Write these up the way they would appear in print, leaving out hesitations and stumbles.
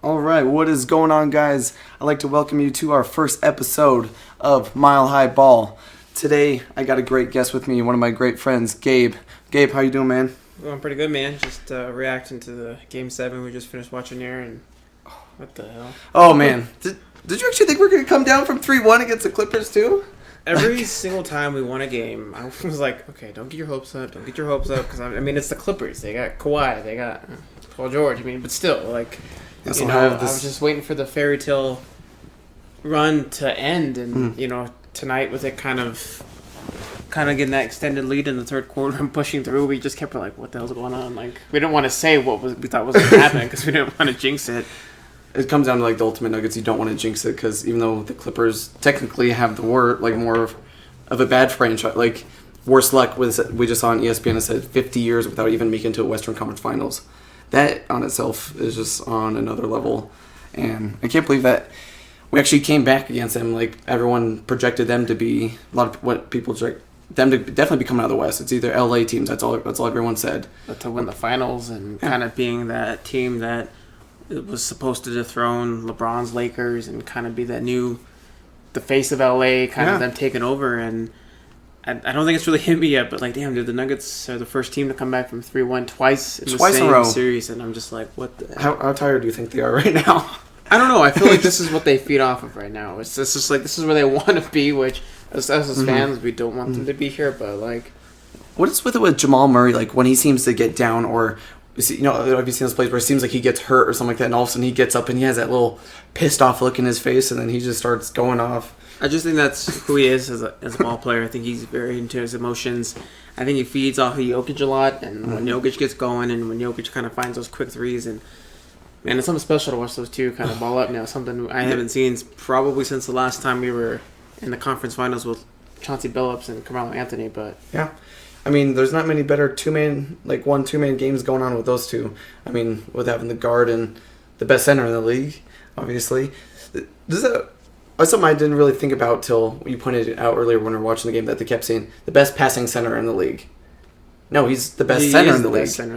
All right, what is going on, guys? I'd like to welcome you to our first episode of Mile High Ball. Today, I got a great guest with me, one of my great friends, Gabe. Gabe, how you doing, man? Well, I'm pretty good, man. Just reacting to the Game 7 we just finished watching there, and what the hell? Oh, man. Did you actually think we were going to come down from 3-1 against the Clippers, too? Every single time we won a game, I was like, okay, don't get your hopes up, because, I mean, it's the Clippers. They got Kawhi, they got Paul George, but still, like, I was just waiting for the fairy tale run to end, and, tonight with it kind of getting that extended lead in the third quarter and pushing through, we just kept like, what the hell's going on? Like, we didn't want to say what we thought was going to happen because we didn't want to jinx it. It comes down to like the ultimate Nuggets. You don't want to jinx it because even though the Clippers technically have the more of a bad franchise, like worse luck with, we just saw on ESPN it said 50 years without even making it to a Western Conference Finals. That on itself is just on another level, and I can't believe that we actually came back against them. Like everyone projected them to be a lot of what people project them to definitely be coming out of the West. It's either LA teams. That's all everyone said. But to win the finals and kind of being that team that it was supposed to dethrone LeBron's Lakers and kind of be that the face of LA, kind of them taking over. And I don't think it's really hit me yet, but like, damn, dude, the Nuggets are the first team to come back from 3-1 twice in the same series, and I'm just like, what the hell? How tired do you think they are right now? I don't know. I feel like this is what they feed off of right now. It's just like this is where they want to be, which us as fans, we don't want them to be here, but like... What is with it with Jamal Murray, like when he seems to get down or... have you seen those plays where it seems like he gets hurt or something like that, and all of a sudden he gets up and he has that little pissed off look in his face, and then he just starts going off. I just think that's who he is as a ball player. I think he's very into his emotions. I think he feeds off of Jokic a lot, and when Jokic gets going and when Jokic kind of finds those quick threes, and man, it's something special to watch those two kind of ball up now. Something I haven't seen probably since the last time we were in the conference finals with Chauncey Billups and Carmelo Anthony. But yeah. I mean, there's not many better two-man games going on with those two. I mean, with having the guard and the best center in the league, obviously. That's something I didn't really think about till you pointed it out earlier when we were watching the game, that they kept saying the best passing center in the league. No, he's the best center in the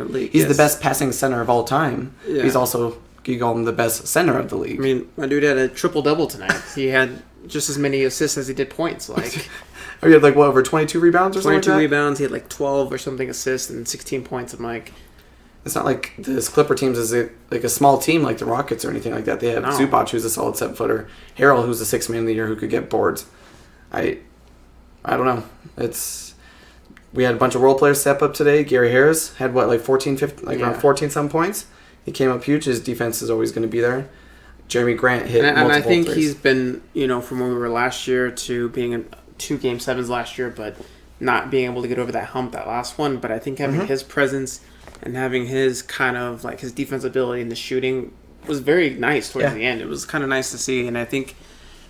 league. He's the best passing center of all time. Yeah. He's also, you call him the best center of the league. I mean, my dude had a triple-double tonight. He had just as many assists as he did points, like... He had like, what, over 22 rebounds or something like that? 22 rebounds, he had like 12 or something assists and 16 points. I'm like... It's not like this Clipper teams is like a small team like the Rockets or anything like that. They have Zubac, who's a solid 7-footer. Harrell, who's a 6th man of the year who could get boards. I don't know. We had a bunch of role players step up today. Gary Harris had what, like 14, 15, around 14-some points. He came up huge. His defense is always going to be there. Jeremy Grant hit multiple And I think threes. He's been, from where we were last year to being in 2 Game 7s last year, but not being able to get over that hump, that last one. But I think having his presence and having his kind of like his defensive ability in the shooting was very nice towards the end. It was kind of nice to see, and I think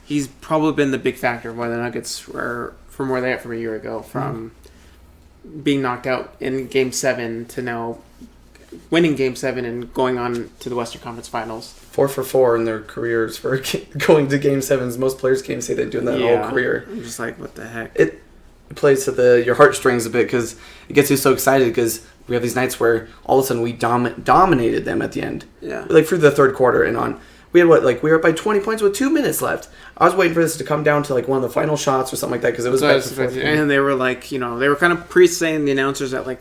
he's probably been the big factor of why the Nuggets were from where they are from a year ago, from being knocked out in Game 7 to now winning Game 7 and going on to the Western Conference Finals. 4 for 4 in their careers for going to Game 7s. Most players can't say they're doing that whole career. I'm just like, what the heck? It plays to your heartstrings a bit because it gets you so excited because we have these nights where all of a sudden we dominated them at the end. Yeah. Like through the third quarter and on. We had we were up by 20 points with 2 minutes left. I was waiting for this to come down to like one of the final shots or something like that because it was back to forth. And they were like, they were kind of pre-saying the announcers at like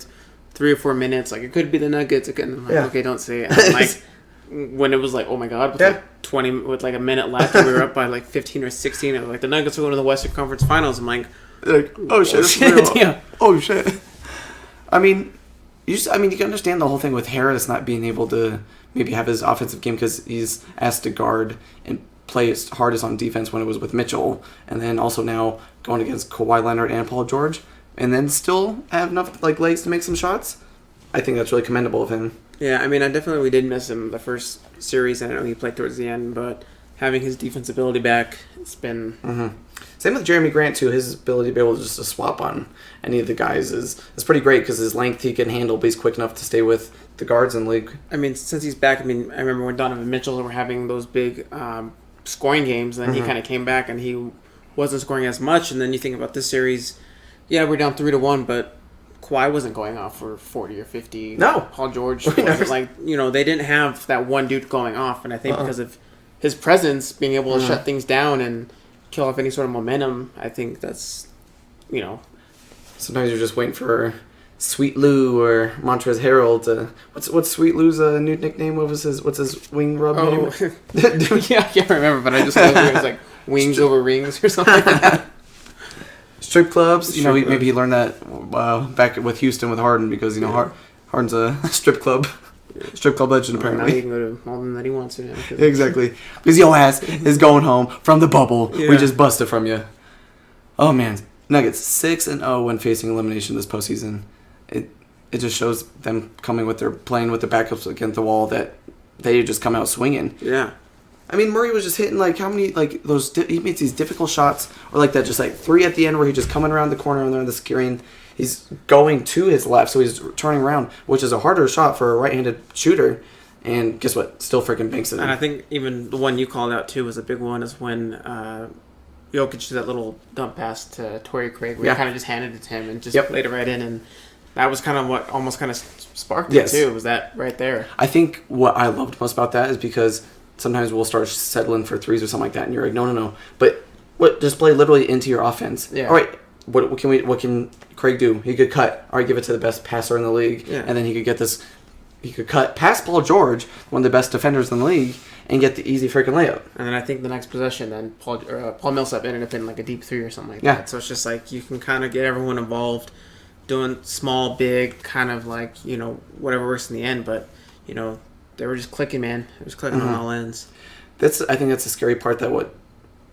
3 or 4 minutes, like it could be the Nuggets. I'm like, okay, don't say it. And like when it was like, oh my god, with like a minute left, and we were up by like 15 or 16. It was like the Nuggets are going to the Western Conference Finals. I'm like, oh shit, yeah. Oh shit. I mean, you can understand the whole thing with Harris not being able to maybe have his offensive game because he's asked to guard and play his hardest on defense when it was with Mitchell, and then also now going against Kawhi Leonard and Paul George, and then still have enough like legs to make some shots. I think that's really commendable of him. Yeah, I mean, we did miss him the first series, and I know he played towards the end, but having his defensive ability back, it's been... Same with Jeremy Grant, too. His ability to be able to just to swap on any of the guys is pretty great because his length he can handle, but he's quick enough to stay with the guards in the league. I mean, since he's back, I remember when Donovan Mitchell were having those big scoring games, and then he kind of came back, and he wasn't scoring as much, and then you think about this series, yeah, we're down 3-1, but Kawhi wasn't going off for 40 or 50. No. Paul George wasn't like, they didn't have that one dude going off. And I think because of his presence, being able to shut things down and kill off any sort of momentum, I think that's, Sometimes you're just waiting for Sweet Lou or Montrezl Harrell to... What's Sweet Lou's new nickname? What's his wing rub name? Yeah, I can't remember, but I just thought it was like wings over rings or something like that. Strip clubs. Maybe he learned that back with Houston with Harden because, Harden's a strip club legend, apparently. Now he can go to all of them that he wants to now. Exactly. Because your ass is going home from the bubble. Yeah. We just busted from you. Oh, man. Nuggets 6-0 when facing elimination this postseason. It just shows them playing with their backups against the wall that they just come out swinging. Yeah. I mean, Murray was just hitting how many he makes these difficult shots or that just 3 at the end where he's just coming around the corner and they're on the screen. He's going to his left, so he's turning around, which is a harder shot for a right-handed shooter. And guess what? Still freaking banks it in. And I think even the one you called out too was a big one is when Jokic did that little dump pass to Torrey Craig where he kind of just handed it to him and just laid it right in. And that was kind of what almost kind of sparked it too, was that right there. I think what I loved most about that is because sometimes we'll start settling for threes or something like that, and you're like, no. But just play literally into your offense. Yeah. All right, what can Craig do? He could cut. All right, give it to the best passer in the league, and then he could get this. He could cut past Paul George, one of the best defenders in the league, and get the easy freaking layup. And then I think the next possession, then Paul Millsap ended up in a deep three or something like that. So it's just you can kind of get everyone involved, doing small, big, kind of whatever works in the end. But they were just clicking, man. It was clicking on all ends. I think that's the scary part that what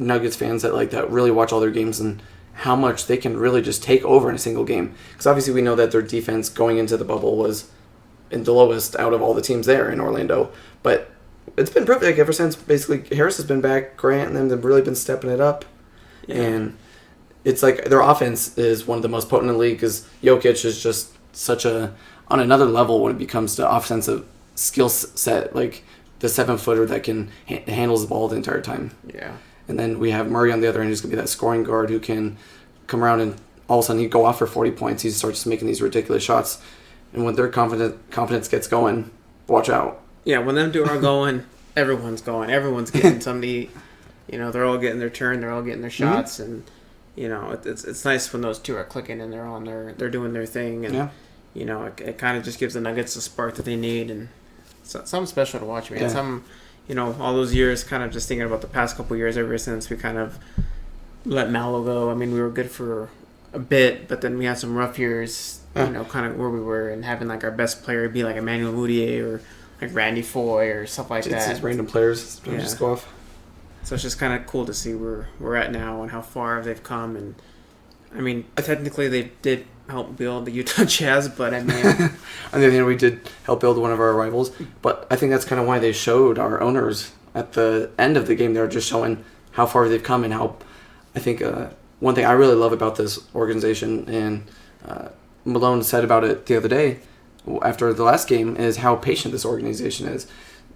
Nuggets fans that really watch all their games and how much they can really just take over in a single game. Because obviously we know that their defense going into the bubble was in the lowest out of all the teams there in Orlando. But it's been perfect ever since basically Harris has been back. Grant and them have really been stepping it up. Yeah. And it's their offense is one of the most potent in the league because Jokic is just on another level when it becomes to offensive skill set, the 7-footer that can handles the ball the entire time. Yeah. And then we have Murray on the other end who's going to be that scoring guard who can come around and all of a sudden he'd go off for 40 points. He starts making these ridiculous shots. And when their confidence gets going, watch out. Yeah, when them two are going, everyone's going. Everyone's getting somebody, they're all getting their turn. They're all getting their shots. And, it's nice when those two are clicking and they're doing their thing. And, it kind of just gives the Nuggets the spark that they need. And something special to watch, man. Yeah. All those years, kind of just thinking about the past couple years, ever since we kind of let Mallow go. I mean, we were good for a bit, but then we had some rough years, kind of where we were, and having our best player be Emmanuel Mudiay or Randy Foy or stuff like that. These random players just go off. So it's just kind of cool to see where we're at now and how far they've come. And I mean, technically they did help build the Utah Jazz, but I mean... On the other hand, we did help build one of our rivals, but I think that's kind of why they showed our owners at the end of the game. They're just showing how far they've come and how... I think one thing I really love about this organization, and Malone said about it the other day after the last game, is how patient this organization is.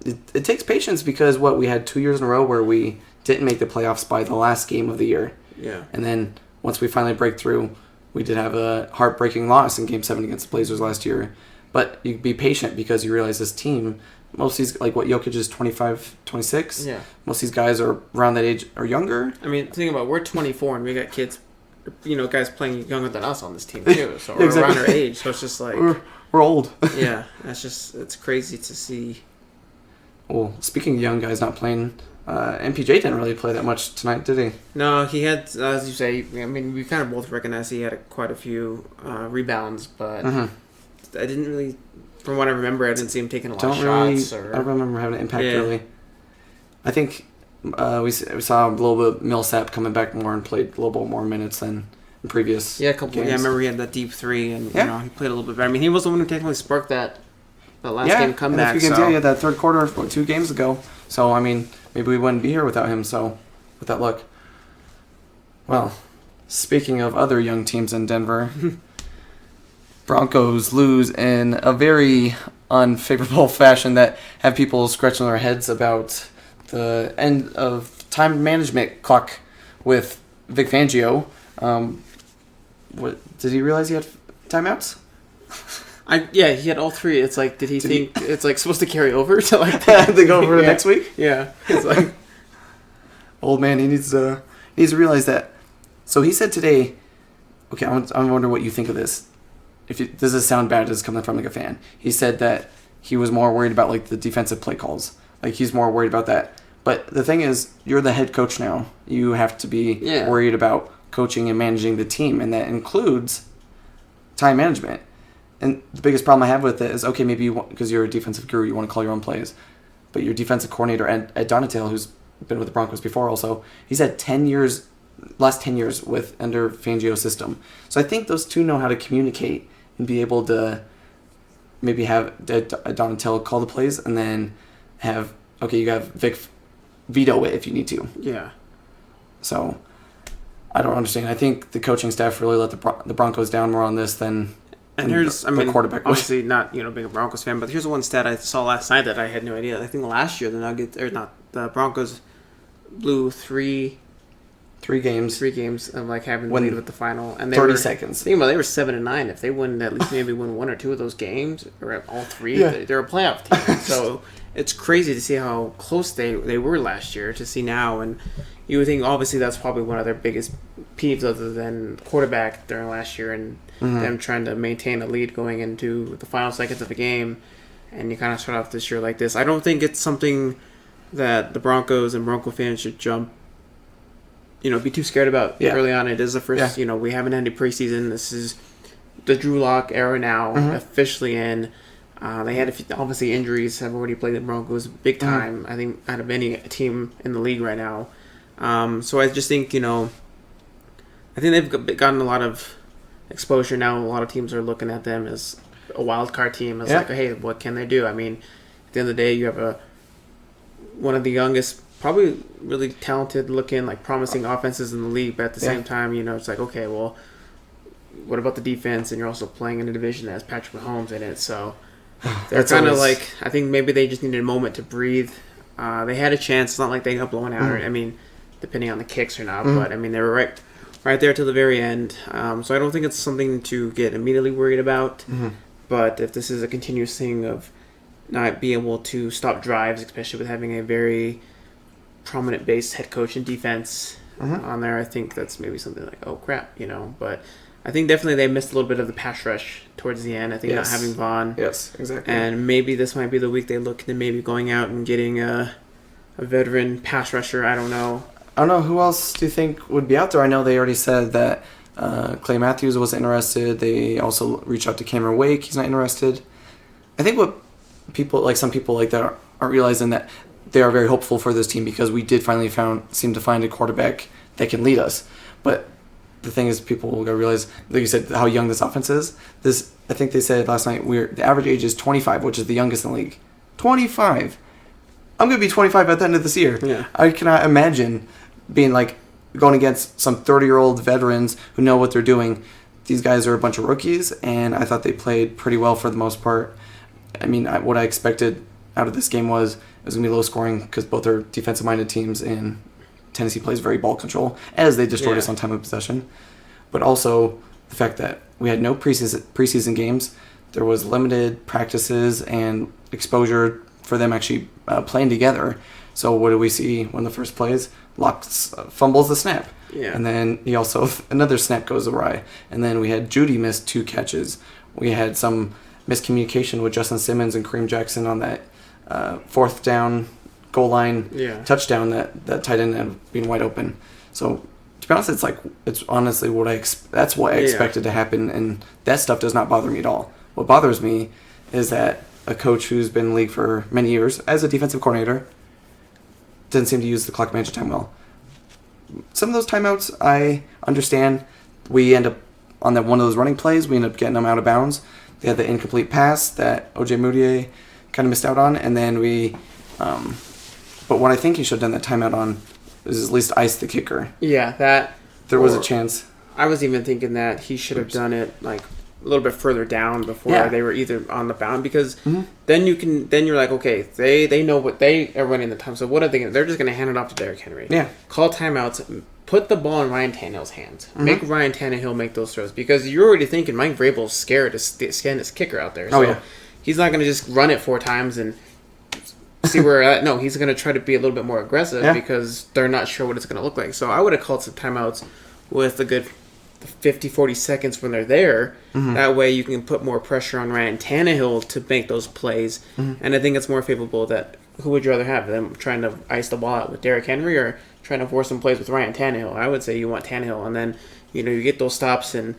It takes patience because, we had 2 years in a row where we didn't make the playoffs by the last game of the year. Yeah. And then once we finally break through... We did have a heartbreaking loss in Game 7 against the Blazers last year. But you be patient because you realize this team, most of these, Jokic is 25, 26. Yeah. Most of these guys are around that age or younger. I mean, think about we're 24 and we got kids, guys playing younger than us on this team too. So we're around our age. So it's just we're old. Yeah. It's crazy to see. Well, speaking of young guys not playing... MPJ didn't really play that much tonight, did he? No, he had, as you say, I mean, we kind of both recognize he had quite a few rebounds, but I didn't really, from what I remember, I didn't see him taking a lot of shots. I don't remember having an impact, really. I think we saw a little bit of Millsap coming back more and played a little bit more minutes than in previous games. I remember he had that deep three, and he played a little bit better. I mean, he was the one who technically sparked that last game comeback. Yeah, that third quarter 2 games ago. So, I mean... Maybe we wouldn't be here without him, so with that luck. Well, speaking of other young teams in Denver, Broncos lose in a very unfavorable fashion that have people scratching their heads about the end of time management clock with Vic Fangio. What did he realize he had timeouts? He had all three. It's like, did he think it's like supposed to carry over to like they go over next week? Yeah, it's like old man. He needs to realize that. So he said today. Okay, I'm wondering what you think of this. Does this sound bad as coming from like a fan? He said that he was more worried about like the defensive play calls. Like he's more worried about that. But the thing is, you're the head coach now. You have to be worried about coaching and managing the team, and that includes time management. And the biggest problem I have with it is, okay, maybe because you're a defensive guru, you want to call your own plays. But your defensive coordinator, Ed Donatale, who's been with the Broncos before also, he's had last 10 years with under Fangio's system. So I think those two know how to communicate and be able to maybe have Donatale call the plays and then you have Vic veto it if you need to. Yeah. So I don't understand. I think the coaching staff really let the Broncos down more on this than the quarterback. Obviously not being a Broncos fan, but here's one stat I saw last night that I had no idea. I think last year the Broncos blew three games of like having the lead with the final, and 30 seconds. Think about it, they were 7-9. If they win at least maybe win one or two of those games or all three, they're a playoff team. So it's crazy to see how close they were last year to see now, and you would think obviously that's probably one of their biggest peeves other than quarterback during last year and them trying to maintain a lead going into the final seconds of a game, and you kind of start off this year like this. I don't think it's something that the Broncos and Bronco fans should be too scared about early on. It is the first, we haven't had any preseason. This is the Drew Lock era now, officially in. They had obviously injuries have already played the Broncos big time, I think, out of any team in the league right now. So I just think, I think they've gotten a lot of exposure now. A lot of teams are looking at them as a wild card team. It's like, hey, what can they do? I mean, at the end of the day, you have one of the youngest, probably really talented looking, like promising offenses in the league, but at the same time, it's like, okay, well, what about the defense? And you're also playing in a division that has Patrick Mahomes in it, so they're kind of like, I think maybe they just needed a moment to breathe. They had a chance. It's not like they got blown out. I mean, depending on the kicks or not, but I mean, they were right there till the very end. So I don't think it's something to get immediately worried about. But if this is a continuous thing of not being able to stop drives, especially with having a very prominent base head coach and defense on there, I think that's maybe something like, oh crap, But I think definitely they missed a little bit of the pass rush towards the end. I think not having Vaughn. Yes, exactly. And maybe this might be the week they look into maybe going out and getting a veteran pass rusher. I don't know. Who else do you think would be out there? I know they already said that Clay Matthews wasn't interested. They also reached out to Cameron Wake. He's not interested. I think what some people like that aren't realizing that they are very hopeful for this team because we did finally seem to find a quarterback that can lead us. But the thing is, people got to realize, like you said, how young this offense is. I think they said last night, the average age is 25, which is the youngest in the league. 25. I'm going to be 25 at the end of this year. Yeah. I cannot imagine being going against some 30-year-old veterans who know what they're doing. These guys are a bunch of rookies, and I thought they played pretty well for the most part. I mean, what I expected out of this game was it was going to be low scoring because both are defensive-minded teams, and Tennessee plays very ball control, as they destroyed us on time of possession. But also the fact that we had no preseason games. There was limited practices and exposure for them actually playing together. So what do we see when the first plays? Locke fumbles the snap. Yeah. And then another snap goes awry. And then we had Judy miss 2 catches. We had some miscommunication with Justin Simmons and Kareem Jackson on that 4th down goal line touchdown that tight end ended up being wide open. So to be honest, it's honestly that's what I expected to happen, and that stuff does not bother me at all. What bothers me is that a coach who's been in the league for many years as a defensive coordinator doesn't seem to use the clock management time well. Some of those timeouts I understand. We end up on one of those running plays, we end up getting them out of bounds. They had the incomplete pass that O.J. Moutier kind of missed out on, and then but what I think he should have done that timeout on is at least ice the kicker. Yeah, there was a chance. I was even thinking that he should have done it like a little bit further down before they were either on the bound, because then you're like, okay, they know what they are running the time. So what are they? They're just going to hand it off to Derrick Henry. Yeah. Call timeouts, put the ball in Ryan Tannehill's hands. Mm-hmm. Make Ryan Tannehill make those throws because you're already thinking Mike Vrabel's scared to scan his kicker out there. So he's not going to just run it 4 times and see where we're at. No, he's going to try to be a little bit more aggressive because they're not sure what it's going to look like. So I would have called some timeouts with a good 50, 40 seconds when they're there. Mm-hmm. That way you can put more pressure on Ryan Tannehill to make those plays. Mm-hmm. And I think it's more favorable that who would you rather have, them trying to ice the ball out with Derrick Henry or trying to force some plays with Ryan Tannehill? I would say you want Tannehill, and then you get those stops, and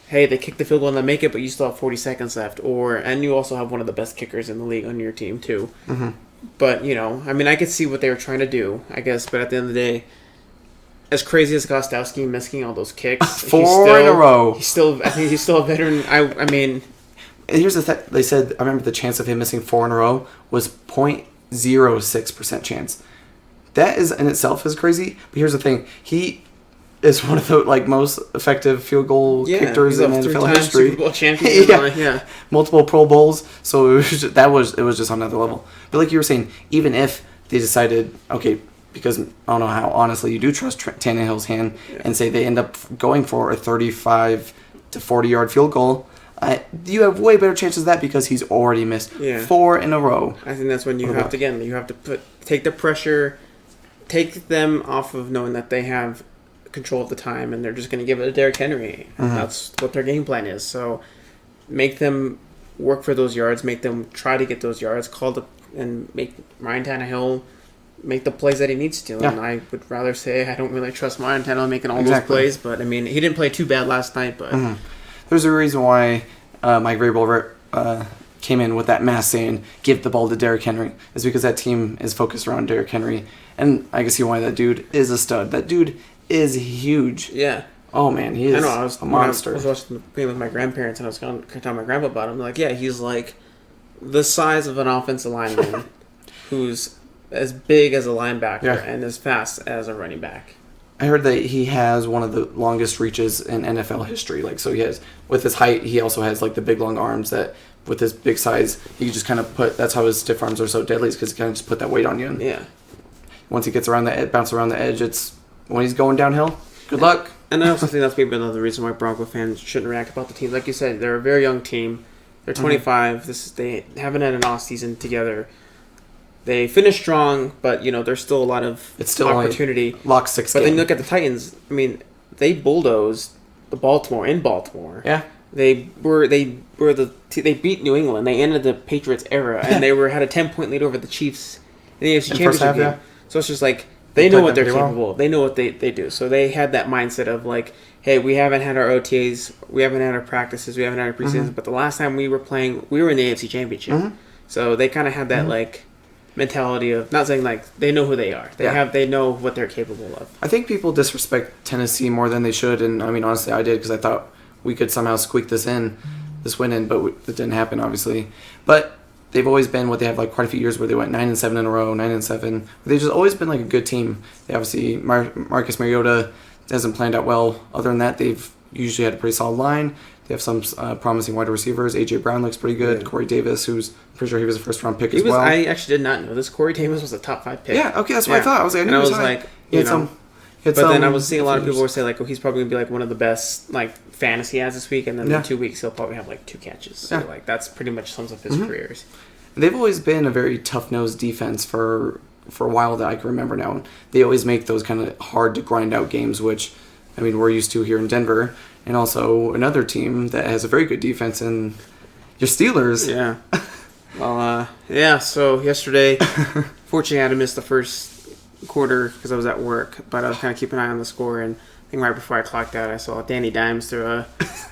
hey, they kick the field goal and they make it, but you still have 40 seconds left, and you also have one of the best kickers in the league on your team too. Mm-hmm. But I could see what they were trying to do, I guess. But at the end of the day, as crazy as Gostowski missing all those kicks, 4 in a row. I think he's still a veteran. I mean, here's the thing. They said, I remember the chance of him missing 4 in a row was 0.06% chance. That is in itself is crazy. But here's the thing: he is one of the most effective field goal kickers in NFL history. Super Bowl champion. Multiple Pro Bowls. So it was just on another level. But like you were saying, even if they decided, okay, because I don't know how honestly you do trust Tannehill's hand, and say they end up going for a 35 to 40-yard field goal, you have way better chances of that because he's already missed 4 in a row. I think that's when you have to take the pressure, take them off of knowing that they have control of the time and they're just going to give it to Derrick Henry. And that's what their game plan is. So make them work for those yards, make them try to get those yards, and make Ryan Tannehill make the plays that he needs to. And I would rather say I don't really trust Ryan Tannehill making all those plays, but I mean, he didn't play too bad last night, but there's a reason why Mike Vrabel came in with that mass saying, give the ball to Derrick Henry. It's because that team is focused around Derrick Henry. And I can see why that dude is a stud. That dude is huge. Yeah. Oh, man, he is a monster. I was watching the game with my grandparents, and I was going to tell my grandpa about him. Like, he's like the size of an offensive lineman who's as big as a linebacker and as fast as a running back. I heard that he has one of the longest reaches in NFL history. So he has, with his height, he also has the big long arms that, with his big size, he can just kind of that's how his stiff arms are so deadly, is because he kind of just put that weight on you. And once he gets around bounce around the edge, it's when he's going downhill. Good luck. And I also think that's maybe another reason why Bronco fans shouldn't react about the team. Like you said, they're a very young team. They're 25. They haven't had an off season together. They finished strong, but there's still a lot of opportunity. Lock 6 But game. then you look at the Titans. I mean, they bulldozed the Baltimore in Baltimore. Yeah. They beat New England. They ended the Patriots era, and they had a 10-point lead over the Chiefs in the AFC Championship game. So it's just they know what they're capable of. They know what they do. So they had that mindset of hey, we haven't had our OTAs, we haven't had our practices, we haven't had our preseason, but the last time we were playing, we were in the AFC Championship. So they kind of had that mentality of not saying they know who they are. They know what they're capable of. I think people disrespect Tennessee more than they should, and I mean honestly I did because I thought we could somehow squeak this win in, but it didn't happen obviously. But they've always been what they have quite a few years where they went 9-7 in a row, 9-7. They've just always been a good team. They obviously Marcus Mariota hasn't planned out well. Other than that, they've usually had a pretty solid line. They have some promising wide receivers. AJ Brown looks pretty good. Yeah. Corey Davis, who's pretty sure he was a first round pick as well. I actually did not know this. Corey Davis was a top 5 pick. Yeah, okay, that's what I thought. I was I knew he was high. But then I was seeing a lot of people were saying he's probably gonna be one of the best fantasy has this week, and then in 2 weeks he'll probably have 2 catches. So that's pretty much sums up his careers. They've always been a very tough-nosed defense for a while that I can remember now. They always make those kind of hard to grind out games, which I mean we're used to here in Denver, and also another team that has a very good defense in your Steelers. Yeah. Well, so yesterday, fortunately I had to miss the first quarter because I was at work, but I was kind of keeping an eye on the score, and I think right before I clocked out I saw Danny Dimes throw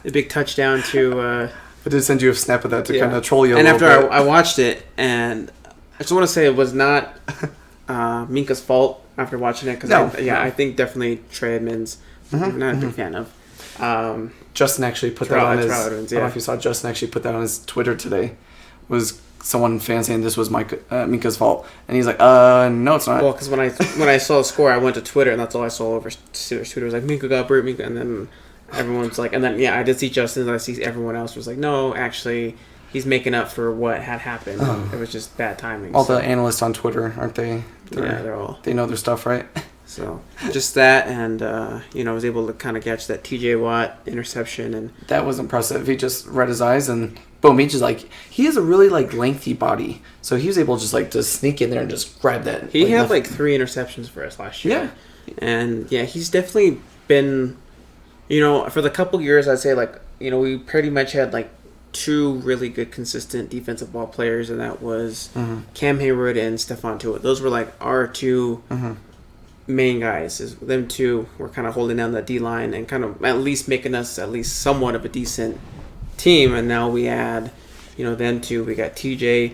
a big touchdown to... I did send you a snap of that to kind of troll you a little bit. And after I watched it, and I just want to say it was not Minka's fault after watching it, because I think definitely Trey Edmonds, I'm not a big fan of. Justin actually put that on his... I don't know if you saw Justin actually put that on his Twitter today. Was someone fan saying this was Minka's fault, and he's like, no, it's not. Well, because when I saw the score, I went to Twitter, and that's all I saw over Steelers Twitter. It was Minka got burnt, and then everyone's and then I did see Justin, and I see everyone else was no, actually, he's making up for what had happened. It was just bad timing. All the analysts on Twitter, aren't they? They're all. They know their stuff, right? So just that, and was able to kind of catch that T.J. Watt interception, and that was impressive. He just read his eyes, and boom, he has a really lengthy body, so he was able to sneak in there and just grab that. He had 3 interceptions for us last year. Yeah, and he's definitely been, for the couple years, I'd say we pretty much had 2 really good consistent defensive ball players, and that was Cam Hayward and Stephon Tuitt. Those were our 2 main guys. Is them 2 were kind of holding down the D line and kind of at least making us at least somewhat of a decent team. And now we add, them 2. We got TJ.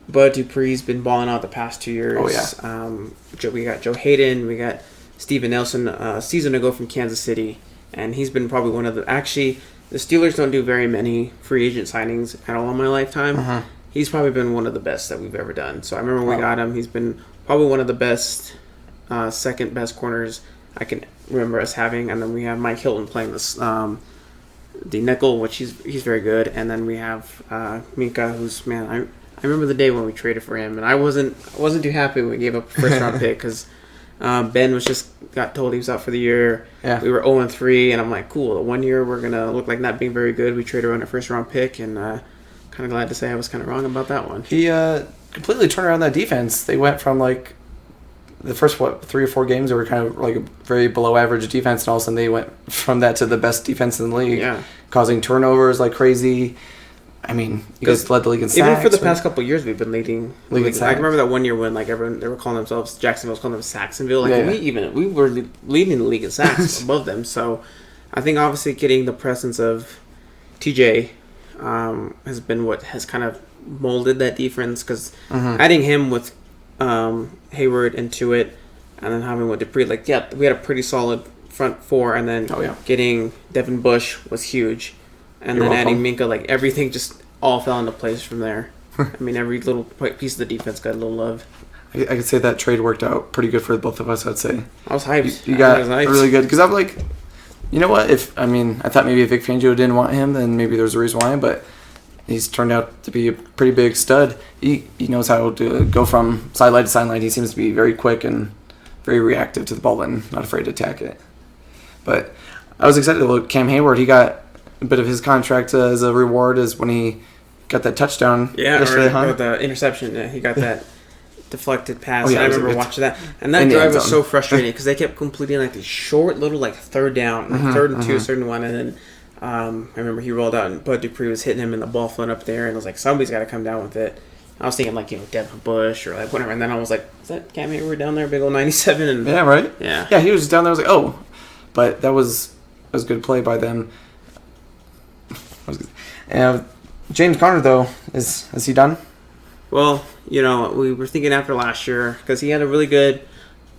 Bud Dupree's been balling out the past 2 years. Oh yeah. We got Joe Hayden. We got Steven Nelson a season ago from Kansas City, and he's been probably one of the The Steelers don't do very many free agent signings at all in my lifetime. He's probably been one of the best that we've ever done. So I remember when we got him, he's been probably one of the best, second best corners I can remember us having. And then we have Mike Hilton playing this the nickel, which he's very good. And then we have Minka, who's I remember the day when we traded for him, and I wasn't too happy when we gave up a first round pick because Ben got told he was out for the year. Yeah. We were 0-3, and I'm like, cool. 1 year we're gonna look like not being very good. We traded around a first round pick, and kind of glad to say I was kind of wrong about that one. He completely turned around that defense. They went from the first 3 or 4 games they were kind of a very below average defense, and all of a sudden they went from that to the best defense in the league, causing turnovers like crazy. I mean, you guys led the league in sacks. Even for the past couple of years, we've been leading. I remember that 1 year when everyone they were calling themselves Jacksonville was calling them Saxonville. We were leading the league in sacks above them. So I think obviously getting the presence of TJ has been what has kind of molded that defense, because adding him with Hayward and Tuitt, and then having with Dupree, we had a pretty solid front 4, and then getting Devin Bush was huge. And then adding Minka, everything just all fell into place from there. I mean, every little piece of the defense got a little love. I could say that trade worked out pretty good for both of us, I'd say. I was hyped. You got really good. Because I'm you know what? I thought maybe if Vic Fangio didn't want him, then maybe there's a reason why. But he's turned out to be a pretty big stud. He knows how to go from sideline to sideline. He seems to be very quick and very reactive to the ball and not afraid to attack it. But I was excited about Cam Hayward. He got a bit of his contract as a reward is when he got that touchdown yesterday. Or the interception. He got that deflected pass. I remember watching that. And that drive was so frustrating because they kept completing these short little third down, third and 2, certain one. And then I remember he rolled out and Bud Dupree was hitting him and the ball floating up there. And I was like, somebody's got to come down with it. I was thinking Devin Bush or whatever. And then I was like, is that Cam Hayward down there? Big old 97. And yeah, right? Yeah. Yeah, he was just down there. I was like, oh. But that was good play by them. James Conner, though, is he done? Well, we were thinking after last year, because he had a really good,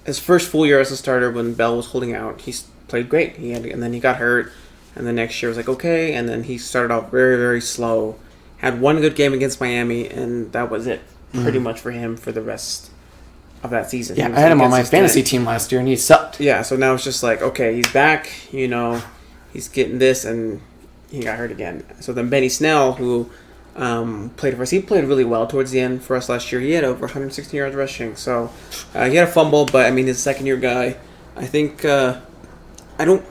his first full year as a starter when Bell was holding out, he played great. And then he got hurt, and the next year was okay, and then he started off very, very slow. Had one good game against Miami, and that was it, pretty much for him for the rest of that season. Yeah, I had him on my fantasy team last year, and he sucked. Yeah, so now it's just okay, he's back, he's getting this, and he got hurt again. So then Benny Snell, who played for us, he played really well towards the end for us last year. He had over 116 yards rushing. So he had a fumble, but he's a second-year guy. I think I don't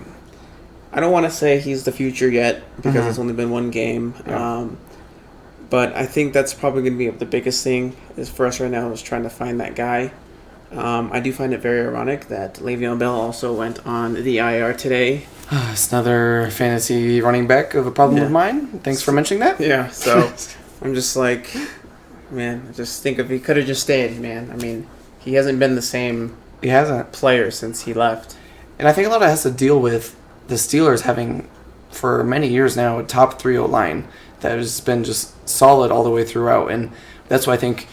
want to say he's the future yet because it's only been one game. Yeah. But I think that's probably going to be the biggest thing is for us right now is trying to find that guy. I do find it very ironic that Le'Veon Bell also went on the IR today. It's another fantasy running back of a problem with mine. Thanks for mentioning that. Yeah, so I'm just man, I just think if he could have just stayed, man. He hasn't been the same player since he left. And I think a lot of it has to deal with the Steelers having, for many years now, a top 3 O-line that has been just solid all the way throughout. And that's why I think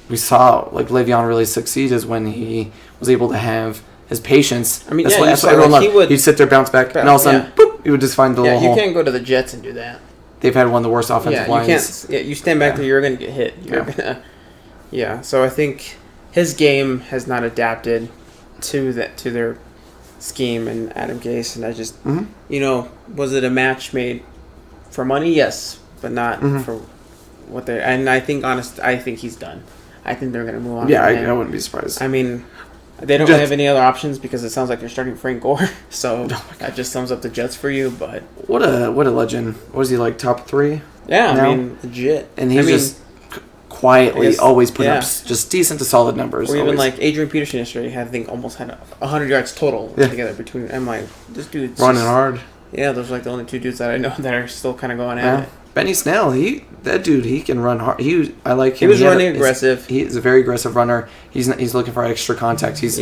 we saw Le'Veon really succeed is when he was able to have his patience. That's what everyone loved. He'd sit there, bounce back, and all of a sudden, boop, he would just find the little hole. You can't go to the Jets and do that. They've had one of the worst offensive lines. You stand back there, you're going to get hit. So I think his game has not adapted to their scheme and Adam Gase, and I just, was it a match made for money? Yes, but not for what they. And I think, I think he's done. I think they're going to move on. Yeah, I wouldn't be surprised. They don't really have any other options because it sounds like you're starting Frank Gore. So that just sums up the Jets for you. But what a legend. What was he like, top 3? Yeah, now? I mean, legit. And he's just quietly always putting up just decent to solid numbers. Or even always. like Adrian Peterson yesterday had, I think, almost had 100 yards total together between. I'm like, this dude's running hard. Yeah, those are like the only 2 dudes that I know that are still kind of going at it. Benny Snell, he can run hard. I like him. He was running aggressive. He's a very aggressive runner. He's looking for extra contact. He's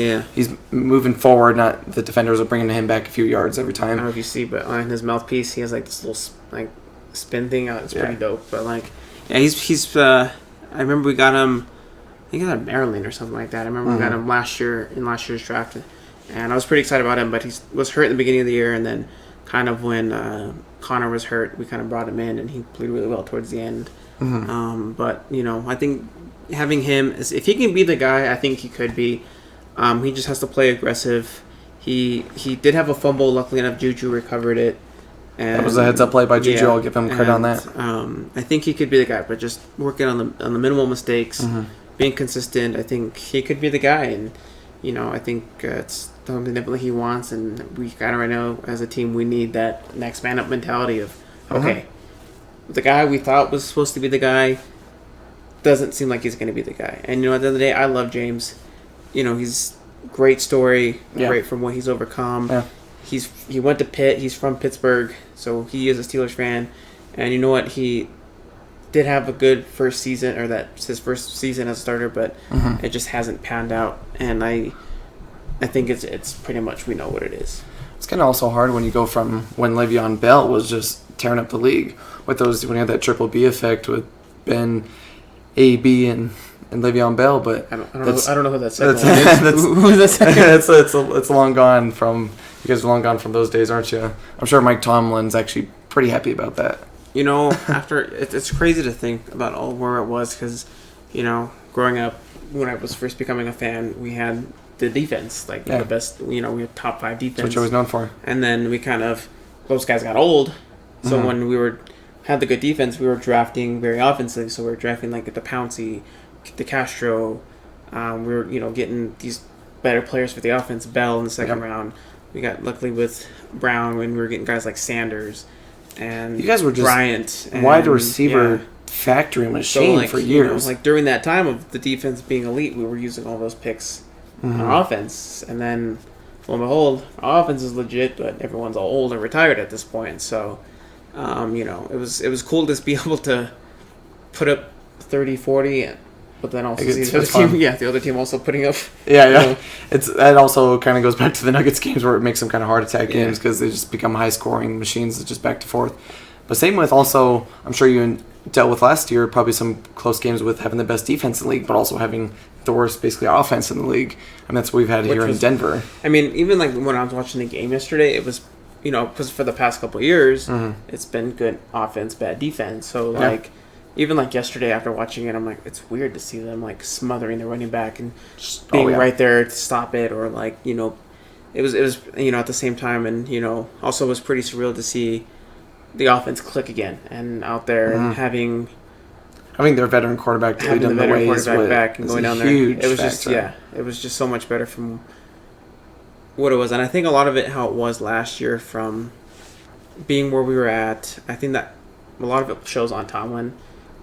moving forward. Not the defenders are bringing him back a few yards every time. I don't know if you see, but on his mouthpiece, he has like this little like spin thing. It's pretty dope. But like, yeah, he's. I remember we got him. I think he was at Maryland or something like that. I remember we got him last year in last year's draft, and I was pretty excited about him. But he was hurt in the beginning of the year, and then kind of when Connor was hurt, we kind of brought him in, and he played really well towards the end. But I think having him, if he can be the guy, I think he could be. He just has to play aggressive. He did have a fumble. Luckily enough, Juju recovered it. And, that was a heads-up play by Juju. I'll give him credit on that. I think he could be the guy, but just working on the minimal mistakes, being consistent. I think he could be the guy, and I think it's something that he wants, and we kind of right now as a team we need that next man up mentality of the guy we thought was supposed to be the guy doesn't seem like he's going to be the guy. And at the end of the day, I love James. He's great story, great from what he's overcome. Yeah. He went to Pitt. He's from Pittsburgh, so he is a Steelers fan. And you know what? He did have a good first season, or that's his first season as a starter, but it just hasn't panned out. And I think it's pretty much we know what it is. It's kind of also hard when you go from when Le'Veon Bell was just tearing up the league with those when you had that triple B effect with Ben, A.B. and Le'Veon Bell, but I don't know who that second one is. Who is that second? It's long gone from. You guys are long gone from those days, aren't you? I'm sure Mike Tomlin's actually pretty happy about that. After it's crazy to think about all where it was because, growing up when I was first becoming a fan, we had the defense, the best. We had top 5 defense. That's what you're always known for. And then we those guys got old, so when we had the good defense, we were drafting very offensive. So we were drafting like the Pouncey, the Castro. We were getting these better players for the offense. Bell in the second round. We got luckily with Brown when we were getting guys like Sanders and you guys were just Bryant and, wide receiver factory machine for years. During that time of the defense being elite, we were using all those picks on offense, and then lo and behold, our offense is legit, but everyone's all old and retired at this point. So, it was cool to be able to put up 30, 40. But then also see the other team also putting up. Yeah. That also kind of goes back to the Nuggets games where it makes them kind of heart attack games because they just become high scoring machines that just back to forth. But same with also, I'm sure you dealt with last year, probably some close games with having the best defense in the league, but also having the worst basically offense in the league. And that's what we've had here in Denver. I mean, even like when I was watching the game yesterday, it was, because for the past couple of years, it's been good offense, bad defense. So even like yesterday after watching it, I'm like, it's weird to see them like smothering the running back and being right there to stop it, or it was at the same time, and also was pretty surreal to see the offense click again and out there and having their veteran quarterback to lead them the way back and going down there. It was factor. It was just so much better from what it was, and I think a lot of it how it was last year from being where we were at. I think that a lot of it shows on Tomlin.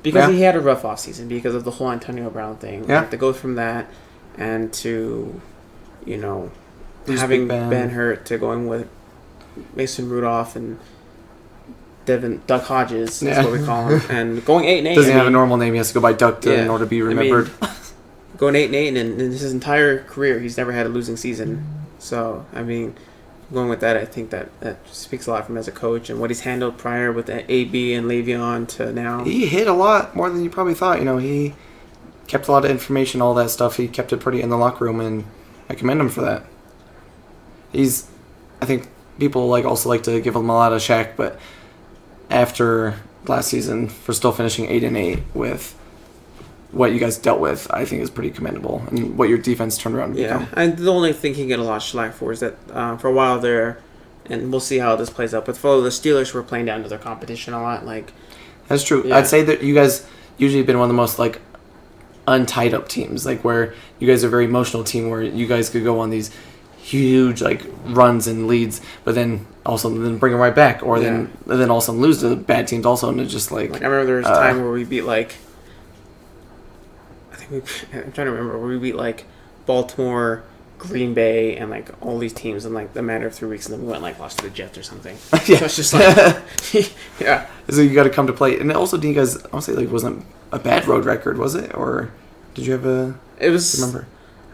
Because he had a rough offseason because of the whole Antonio Brown thing. To go from that and to, having Ben hurt to going with Mason Rudolph and Duck Hodges, that's what we call him, and going 8-8. Doesn't have a normal name. He has to go by Duck in order to be remembered. Going 8-8, and in his entire career, he's never had a losing season. So, going with that, I think that speaks a lot from him as a coach and what he's handled prior with AB and Le'Veon to now. He hit a lot more than you probably thought. He kept a lot of information, all that stuff. He kept it pretty in the locker room, and I commend him for that. I think people also like to give him a lot of shack, but after last season, for still finishing 8-8 with what you guys dealt with, I think is pretty commendable, and what your defense turned around to become. And the only thing he get a lot of slack for is that for a while there, and we'll see how this plays out, but for the Steelers were playing down to their competition a lot. That's true. I'd say that you guys usually have been one of the most untied up teams, like where you guys are a very emotional team, where you guys could go on these huge like runs and leads, but then also then bring them right back, or then all of a sudden lose to bad teams also, and it's just like I remember there was a time where we beat like I'm trying to remember where we beat like Baltimore, Green Bay, and like all these teams in like the matter of 3 weeks, and then we went like lost to the Jets or something. Yeah. So it's just like yeah. So you got to come to play, and also, do you guys honestly like wasn't a bad road record, was it, or did you have a? It was. Remember?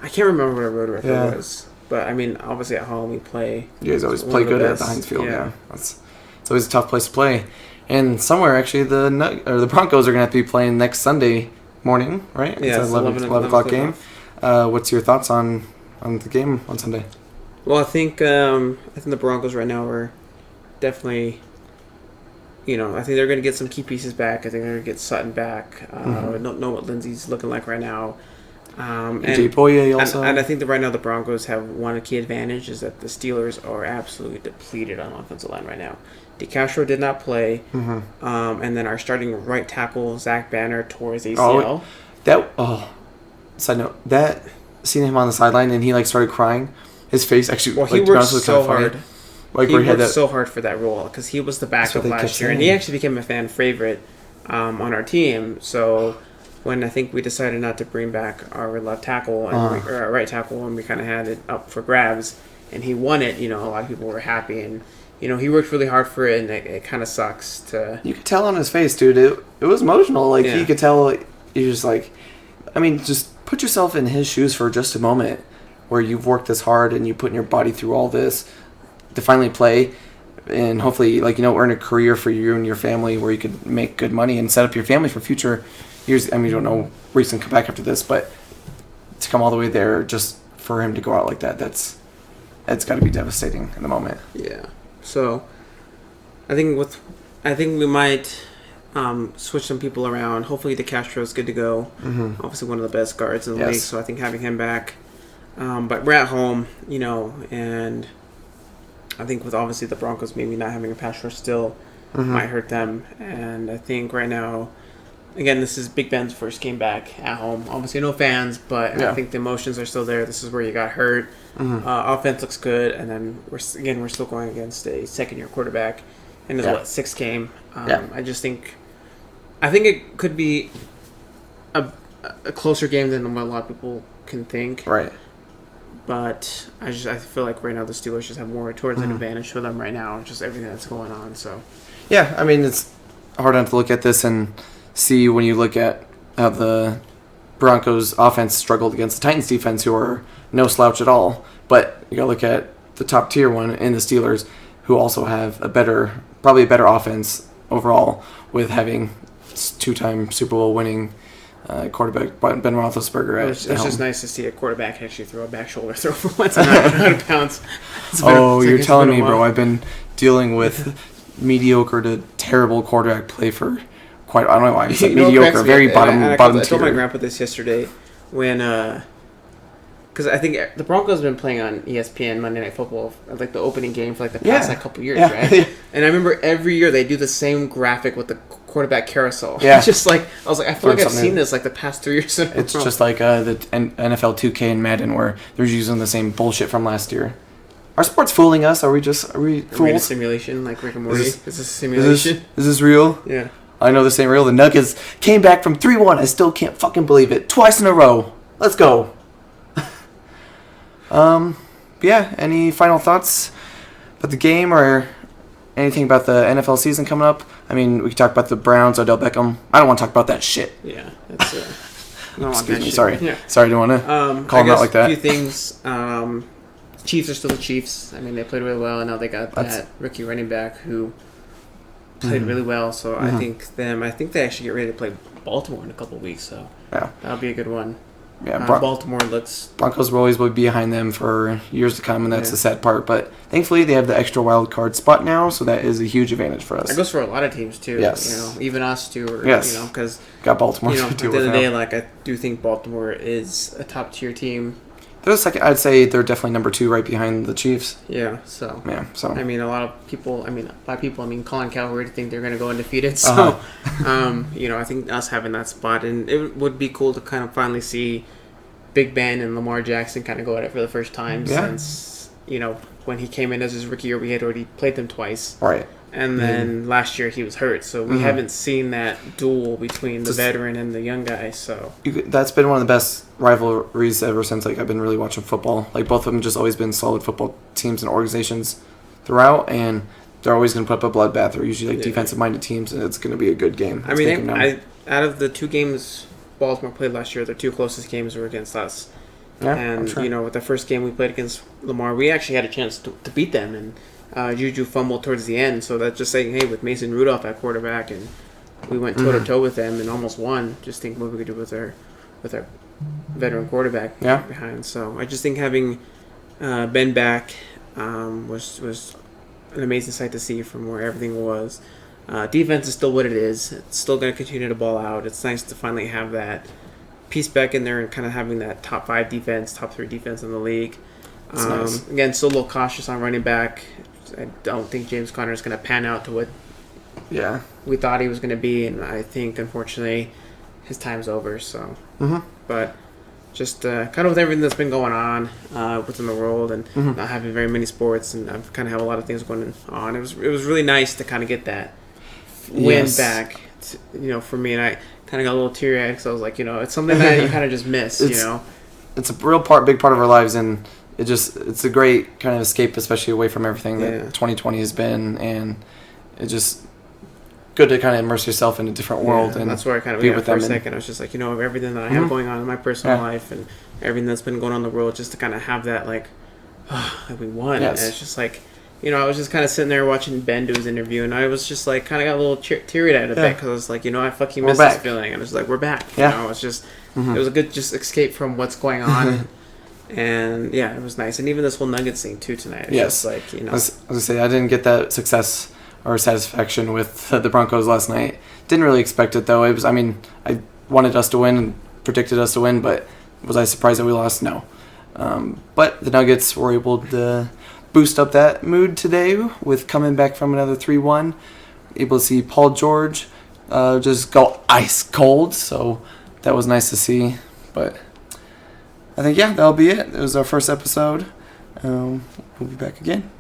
I can't remember what a road record was, but I mean, obviously at home we play. You guys always play good at the Heinz Field. Yeah, it's always a tough place to play, and somewhere actually the Broncos are gonna have to be playing next Sunday morning, right? Yeah, it's an 11 o'clock game. What's your thoughts on the game on Sunday? Well, I think the Broncos right now are definitely, I think they're going to get some key pieces back. I think they're going to get Sutton back. I don't know what Lindsey's looking like right now. And Boye also. And I think that right now the Broncos have one key advantage is that the Steelers are absolutely depleted on offensive line right now. DeCastro did not play. And then our starting right tackle, Zach Banner, tore his ACL. Side note, seeing him on the sideline and he like started crying, his face actually. Well, he worked so hard. Like he worked so hard for that role because he was the backup last year, and he actually became a fan favorite on our team. So when I think we decided not to bring back our left tackle and or our right tackle, and we kind of had it up for grabs, and he won it, a lot of people were happy, and he worked really hard for it, and it kind of sucks to. You could tell on his face, dude. It was emotional. Like you could tell, he just like, I mean, just put yourself in his shoes for just a moment, where you've worked this hard and you put your body through all this to finally play, and hopefully, earn a career for you and your family where you could make good money and set up your family for future years. I mean, you don't know where he's gonna come back after this, but to come all the way there just for him to go out like that's got to be devastating in the moment. Yeah. So, I think we might switch some people around. Hopefully, DeCastro is good to go. Obviously, one of the best guards in the league. So I think having him back. But we're at home, and I think with obviously the Broncos maybe not having a pass rush still might hurt them. And I think right now, again, this is Big Ben's first game back at home. Obviously, no fans, but I think the emotions are still there. This is where you got hurt. Offense looks good, and then we're still going against a second-year quarterback in his sixth game. I just think it could be a closer game than what a lot of people can think. Right. But I feel like right now the Steelers just have more towards an advantage for them right now, just everything that's going on. So. Yeah, I mean, it's hard not to look at this and see when you look at how the Broncos offense struggled against the Titans defense, who are no slouch at all. But you gotta look at the top tier one in the Steelers, who also have probably a better offense overall, with having 2-time Super Bowl winning quarterback Ben Roethlisberger. It's just nice to see a quarterback actually throw a back shoulder throw for once and not out of bounds. You're telling me, bro? I've been dealing with mediocre to terrible quarterback play for quite. I don't know why I said mediocre. Very bottom tier. I told my grandpa this yesterday when. Because I think the Broncos have been playing on ESPN Monday Night Football, like the opening game for the past couple years, right? And I remember every year they do the same graphic with the quarterback carousel. Yeah. It's just like, I was like, I feel like I've seen this the past 3 years. It's just like the NFL 2K and Madden, where they're using the same bullshit from last year. Are sports fooling us? Are we fools? Are we in a simulation like Rick and Morty? Is this a simulation? Is this real? Yeah. I know this ain't real. The Nuggets came back from 3-1. I still can't fucking believe it. Twice in a row. Let's go. Any final thoughts about the game or anything about the NFL season coming up? I mean, we could talk about the Browns, Odell Beckham. I don't want to talk about that shit. Yeah, that's excuse me, sorry. Yeah. Sorry, I didn't want to call them out like that. A few things. Chiefs are still the Chiefs. I mean, they played really well, and now they got that rookie running back who played really well. So I think they actually get ready to play Baltimore in a couple of weeks. So that'll be a good one. Yeah, Baltimore looks. Broncos will always be behind them for years to come, and that's the sad part. But thankfully, they have the extra wild card spot now, so that is a huge advantage for us. That goes for a lot of teams too. Yes, even us too. Because got Baltimore. At the end of the day, I do think Baltimore is a top tier team. They're the second. I'd say they're definitely number 2, right behind the Chiefs. Yeah. So. Yeah. So. I mean, a lot of people. I mean, by people, I mean Colin Cowherd think they're going to go undefeated. So, I think us having that spot, and it would be cool to kind of finally see Big Ben and Lamar Jackson kind of go at it for the first time since when he came in as his rookie year, we had already played them twice. Right. And then last year he was hurt, so we haven't seen that duel between the veteran and the young guy. So that's been one of the best rivalries ever since I've been really watching football. Both of them just always been solid football teams and organizations throughout, and they're always going to put up a bloodbath. They're usually defensive-minded teams, and it's going to be a good game. I mean, out of the 2 games Baltimore played last year, their 2 closest games were against us. Yeah, and with the first game we played against Lamar, we actually had a chance to beat them, and Juju fumbled towards the end, so that's just saying, hey, with Mason Rudolph at quarterback, and we went toe-to-toe with them and almost won. Just think what we could do with our veteran quarterback behind. So I just think having Ben back was an amazing sight to see from where everything was. Defense is still what it is. It's still going to continue to ball out. It's nice to finally have that piece back in there and kind of having that top 5 defense, top 3 defense in the league. Nice. Again, still a little cautious on running back. I don't think James Conner is going to pan out to what we thought he was going to be, and I think, unfortunately, his time's over. So, but just kind of with everything that's been going on within the world, and not having very many sports, and I've kind of have a lot of things going on. It was really nice to kind of get that win back, for me, and I kind of got a little teary-eyed because I was like, it's something that you kind of just miss, It's a big part of our lives, and it's a great kind of escape, especially away from everything that 2020 has been, and it's just good to kind of immerse yourself in a different world. And that's where I kind of be with for them a second. I was just like, of everything that I have going on in my personal life and everything that's been going on in the world, just to kind of have that, like we won. Yes. And it's just like, I was just kind of sitting there watching Ben do his interview, and I was just like, kind of got a little teary-eyed a bit because I was like, I fucking miss this feeling. And I was like, we're back. It's just, it was a good just escape from what's going on. And it was nice, and even this whole Nuggets thing too tonight. Just like I was gonna say, I didn't get that success or satisfaction with the Broncos last night. Didn't really expect it though. I wanted us to win and predicted us to win, but was I surprised that we lost? No. But the Nuggets were able to boost up that mood today with coming back from another 3-1. Able to see Paul George just go ice cold, so that was nice to see. But I think, that'll be it. It was our first episode. We'll be back again.